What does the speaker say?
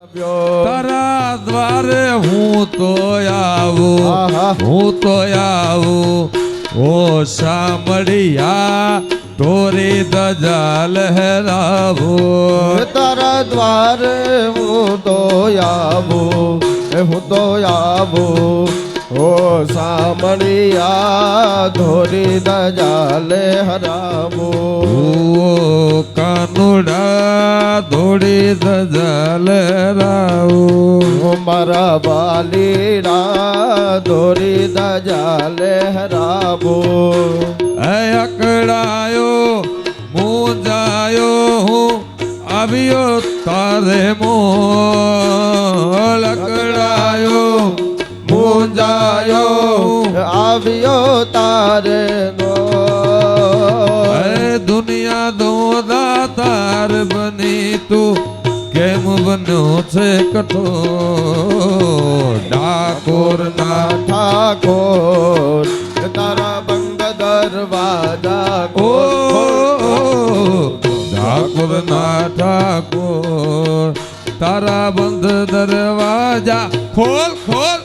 તારા દ્વારે હું તો આવું ઓ સાંભળિયા તોરી ધજા લહેરાવું તારા દ્વારે હું તો આવું ઓ સાંભળિયા ધોરી ધજા લહેરાવું ઓ કાનુડા ધોળી ધજા લહેરાવું મારા બાલીડા ધોરી ધજા લહેરાવું અકળાયો મૂંઝાયો હું આવ્યો તારે મોલ અકળાયો મૂંઝાયો આવ્યો તારે નો દુનિયા દોદા તાર બની તું કેમ બન્યો છે કઠોર ડાકોર ના ઠાકોર તારા બંધ દરવાજા ઠાકોર ના ઠાકોર તારા બંધ દરવાજા ખોલ ખોલ